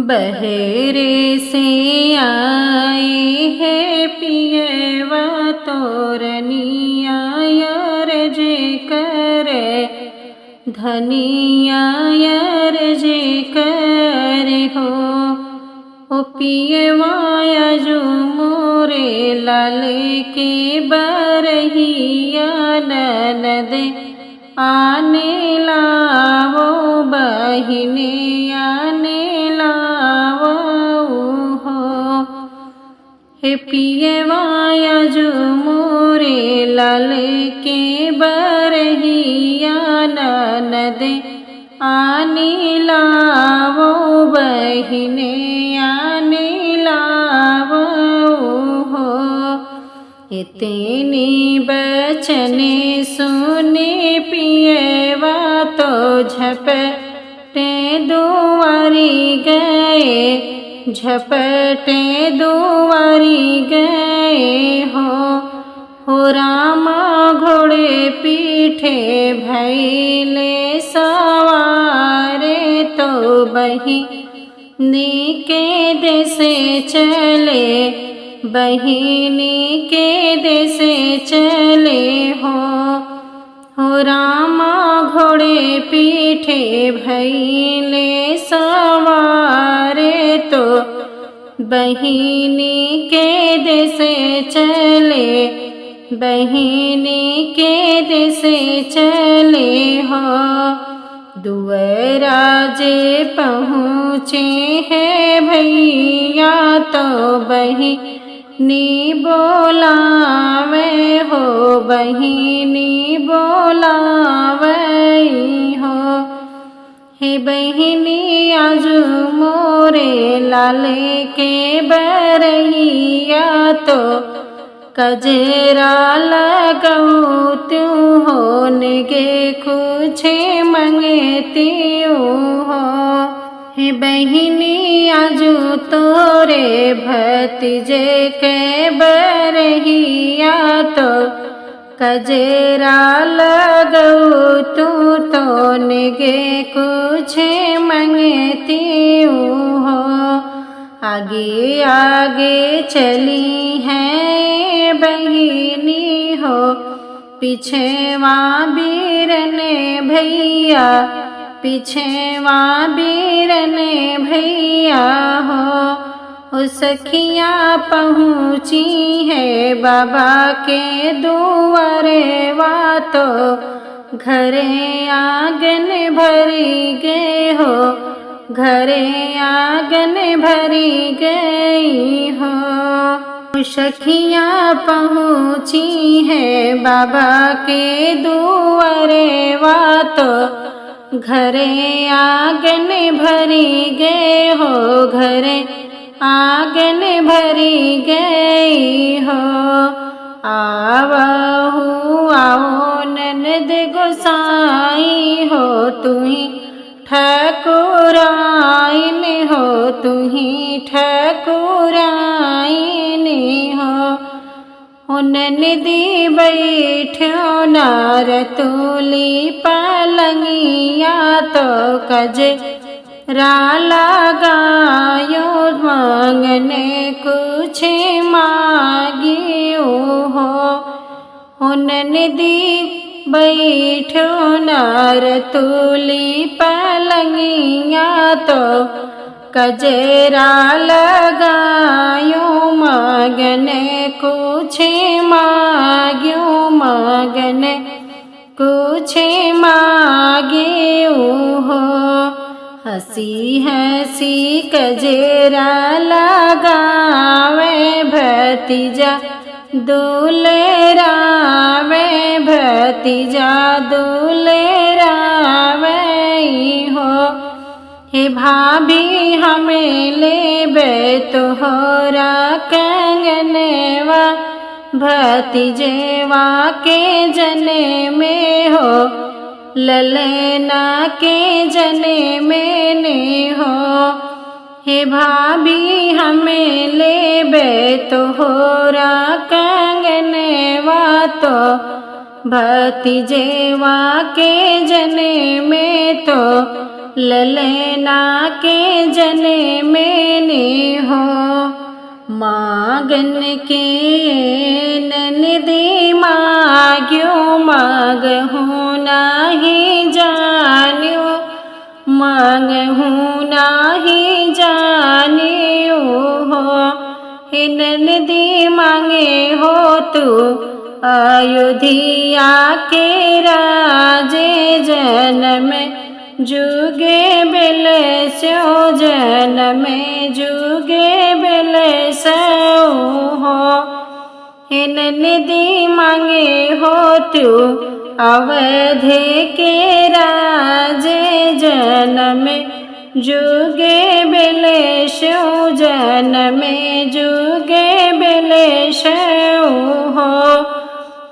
बहेरे से आए है पियवा तोरनिया यार जे करे धनिया यार जे करे हो। ओ पियवा जो मोरे लाले के बरहिया ननद आने लावो बहिने आने लावो हो। हे पियवा जो मोरे लाल के बरहिया ननद आने लावो बहिने आने लावो हो। इतने बचने सुने पियवा तो झपटे दुआरी गए झपटे दुआरी गए हो रामा घोड़े पीठे भैले सवारे तो बहिनी के देसे चले बहिनी के देसे चले हो रामा घोड़े पीठे भैले सवारे तो बहिनी के देसे चले बहिनी के देसे चले हो। दुअरा जे पहुँचे हैं भैया तो बहिनी बोलावे हो बहिनी बोलावे हो। हे बहिनी आज मोरे लाले के बरहिया तो कजरा लगाऊं तू होने के कुछ मंगती हो। हे बहिनी आज तोरे भतीजे के बरहिया तो कजरा लगाऊं तू तो निगे कुछ मंगती हो। आगे आगे चली है बहिनी हो पीछे वहाँ बीरने भैया पीछे वहाँ बीरने भैया हो। सखियाँ पहुँची है बाबा के दुआरे वा तो घरे आंगन भरी गए हो घरे आंगन भरी गई हो। सखियाँ पहुँची है बाबा के दुआरे वा तो घरे आंगन भरी गए हो घरे आंगन भरी गई हो। आवहु आओ ननद गोसाई हो तुही ठाकुराइन हो तुही ठाकुराइन हो। ननदी बैठो नार तुली पलंगिया तो कजरा लगायो मांगने कुछ मांगियो हो। ननदी बैठो नार तुली पलंगिया तो कजरा लगायो मांगने कुछ मांगियो मांगने कुछ मांगियो हो। हंसी हंसी कजरा लगावे भतीजा दुलेरावे भतीजा दुलेरावे हो। हे भाभी हमें ले तोहरा कंगनवा भतीजेवा के जने में हो ललना के जने में ने हो। हे भाभी हमें ले तोहरा कंगनवा तो भतीजेवा के जने में तो ललना के जने में हो। मागन के ननदी माग्यो मागहु नाही जान्यो, मांगहु नाही जान्यो हो। हे ननदी मांगे हो तू अयोध्या के राजे जनम जुगे बेल स्यो, जनम जुगे बेल स्यो हो। हे ननदी मांगे हो तू अवध के राजे जनम जुगे बेल स्यो, जनम जुगे बेल स्यो हो।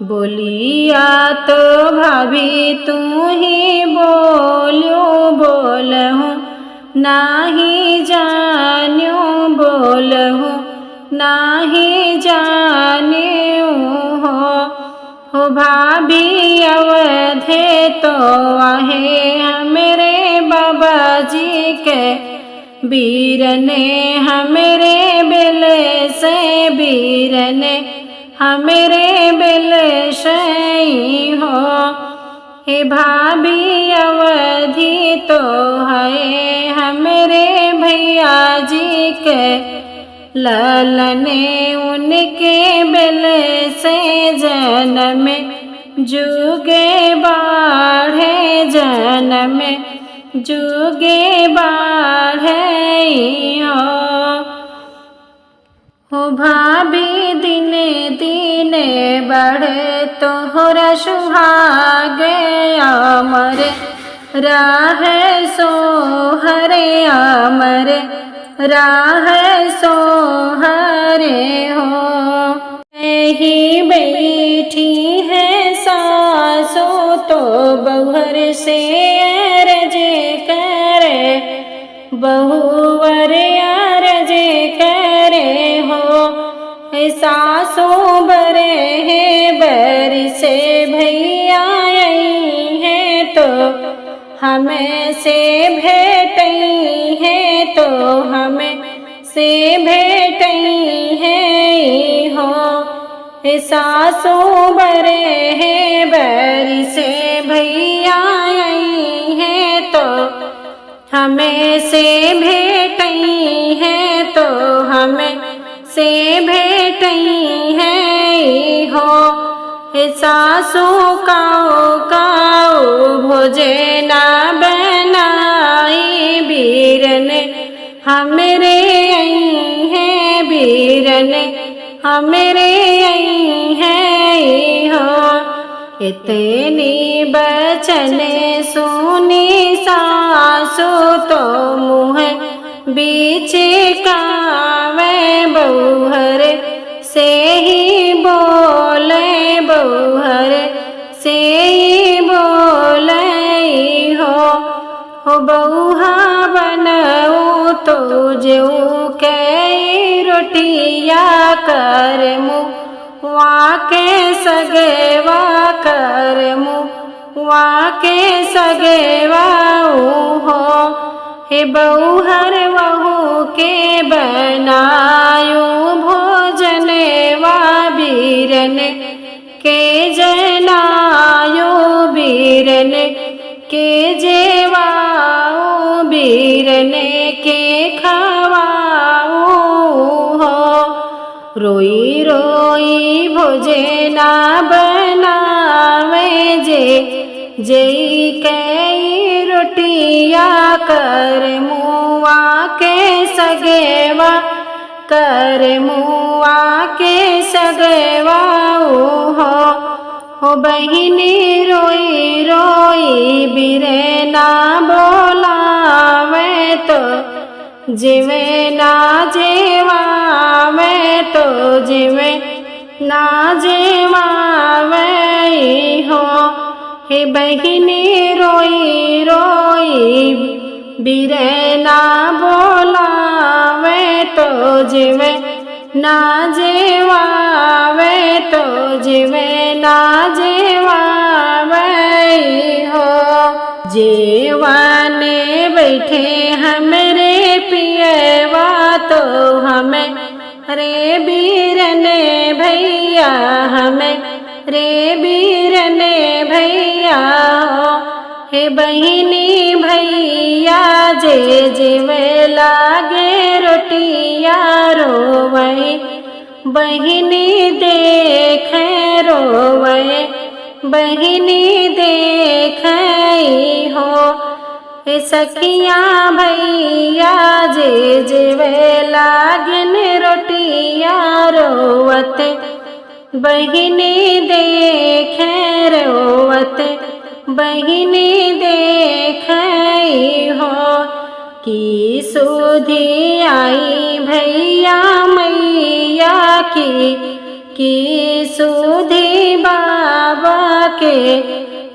बोलिया तो भाभी तू ही बोल्यो बोलहु नाही जान्यो, बोलहु नाही जान्यो हो। भाभी अवधे तो आहे हमरे बाबा जी के बीरने, हमरे बेल से बीरने, हमरे बेल शई हो। हे भाभी अवधि तो है हमरे भैया जी के ललने, उनके बेल से जनम जुगे बाढ़े, जनम जुगे बाढ़े हो। भाभी दिने दिने बढ़े तोहरा सुहागे, अमर राह सोहरे, अमर राह सोहरे हो। यही बैठी है सासो तो बहुर से अर्ज करे, बहुवर अर्ज करे हो। सासो बरे है बर से भैया आई है तो हमें से भेटई है, तो हमें से भेटई है हो। सासो बरे है बर से भैया आई है तो हमें से भेटई है, तो हमें से भेटई है हो। सासू काओ भोजे ना बनाई, बीरन हमरे आई है, बीरन हमरे आई है हो। इतनी बचन सुनी सासू तो मुँह बीच कावे, बहुहर से ही बोले, बहुहर से ही बोले हो। बहुहा बनऊ तो जो के रोटिया कर मुँह के सगेवा कर मुँह के सगेवा हो। हे बहुहर बहू के बनायो भोजन वा, बीरन के जनायो, बीरन के जेवाओ, बीरन के खवाओ हो। रोई रोई भोजना बनावे जे, जई कई रोटिया कर मुआ के सगेवा, कर मुआ के सगेवा हो। बहिनी रोई रोई बिरे ना बोलावे तो जिवे ना जेवावे, तो जिवे ना जेवावे हो। हे बहिनी रोई रोई बिरे ना बोलावे, तो जिवे ना जेवावे, तो जिवे ना जेवावे हो। जेवाने बैठे हमरे पियवा तो हमें रे बीरने भैया हमें रे बीरने भैया हो। हे बहिनी भैया जे जेवे लागे रोटिया रोवे बहिनी देखे रोवे बहिनी देखे हो। हे सखियाँ भैया जे जेवे लागिन रोटिया रोवत बहिनी देखे रोवत बहिनी देखे हो। की सुधी आई भैया मैया की सुधी बाबा के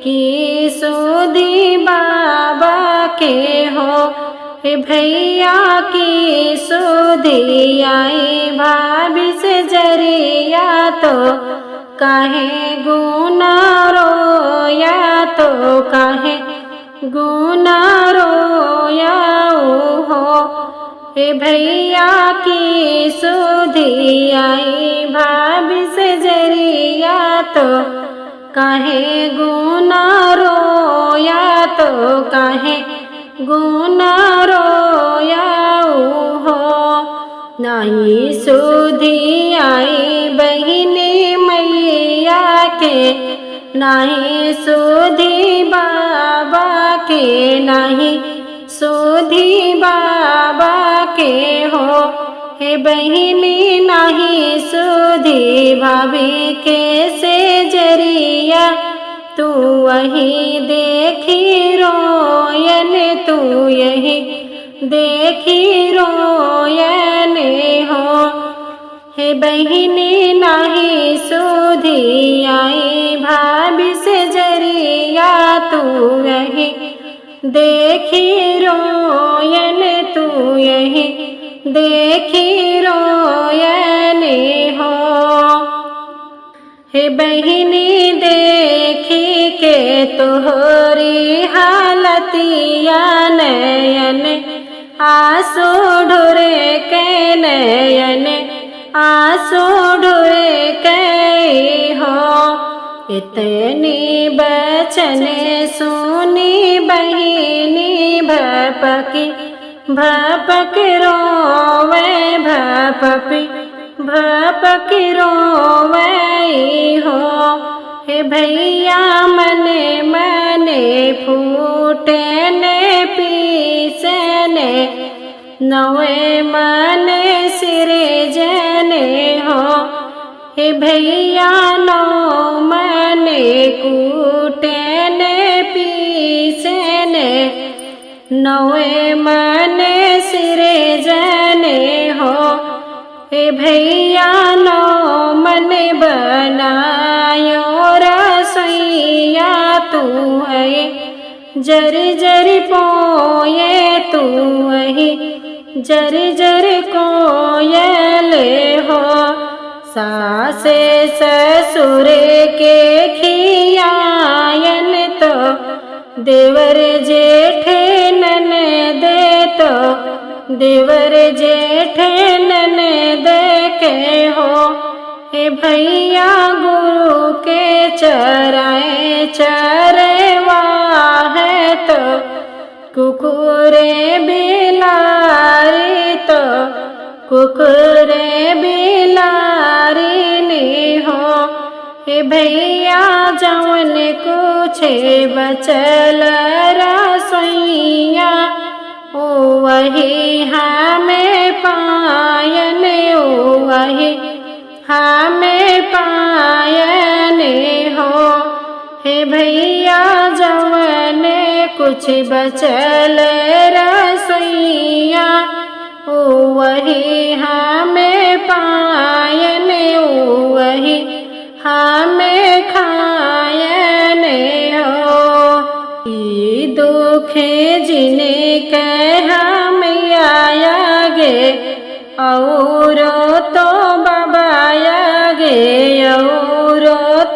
की सुधी बाबा के हो। हे भैया की सुधी आई भाभी से जरिया तो काहे गुना रोया तो काहे गुना रोया हो। हे भैया की सुधी आई भाभी से जरिया तो काहे गुना रोया तो काहे गुना रोया हो। नहीं सुधी आई बहिनी मैया के नहीं सुधी बाबा के नहीं सुधी बाबा के हो। हे बहिनी नहीं सुधी भाभी के से जरिया तू वही देखी रोयन तू यही देखी रोयन हो। हे बहिनी नहीं सुधी आई भाभी से जरिया तू यही देखी रोयन तू यही देखी रोयन हो। हे बहिनी देखी के तोहरी हालतिया नयन आंसू ढुरे के नयन आंसू ढुरे के हो। इतनी बचन सुनी बहिनी भपकी भपक रोवे भपक रोवे हो। हे भैया मने मने फूटने पीसने नवे मने सिरे जने हो। हे भैया नो मने कूटने पीसने नवे मने सिरे जने हो। हे भैया नो मन बनायो रसोइया तू है जर जर पोए तू वही जर जर कोयल हो। सासे ससुर के खियायन तो देवर जेठे ननद तो देवर जेठे ननद के हो। हे भैया गुरु के चराए चरवा है तो कुकुरे बिलारी तो कुकुरे बिलारी ने हो। हे भैया जवन कुछ बचल रसोइया ओ वही हमें पायन ओ वही हमें पायन हो। हे भैया जवन कुछ बचल रसोइया ओ वही हमें पायन ओ वही हमें खायन हो। ई दुख जिने कह हम आया गे और तो बाबाया गे और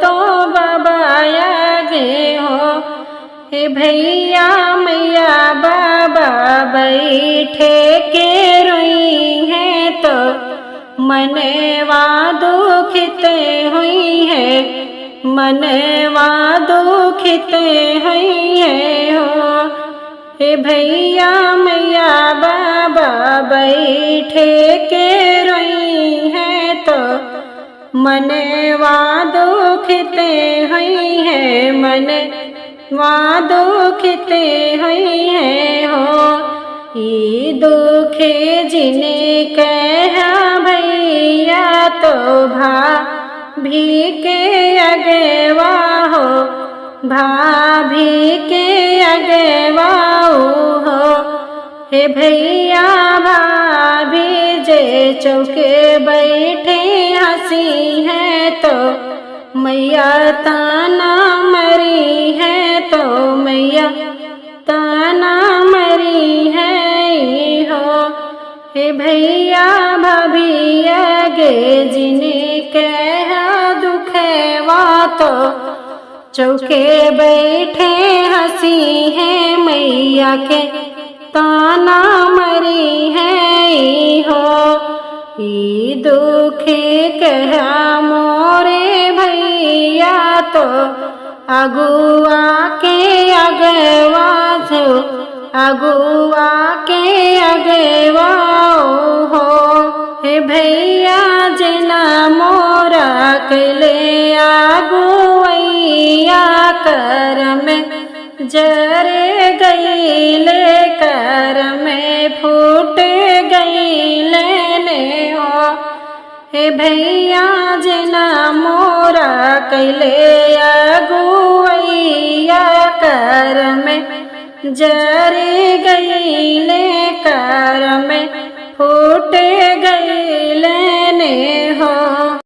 तो बाबाया गे हो। हे भैया बैठे के रोई है तो मनवा दुखित हुई है, मनवा दुखित हुई है हो। हे भैया मैया बाबा बैठे के रोई है तो मनवा दुखित हुई है, मनवा दुखित हुई है हो। ई दुखे जिने कहा भैया तो भाभी के अगवा हो, भाभी के अगवा हो। हे भैया भाभी जे चौके बैठे हंसी है तो मैया ताना मरी है तो मैया ताना मरी है हो। हे भैया भाभी आगे जिने कहा दुखवा तो चौके बैठे हंसी है मैया के ताना मरी है हो। ई दुखे कहा मोरे भैया तो अगुआ के अगवा जो, अगुआ के अगवा हो। हे भैया जना मोरा कले अगुवैया कर में जरे गईले, कर में फूट गईले हो। हे भैया जना मोरा कैले अगुवैया कर में जरे गईले, कर में फूट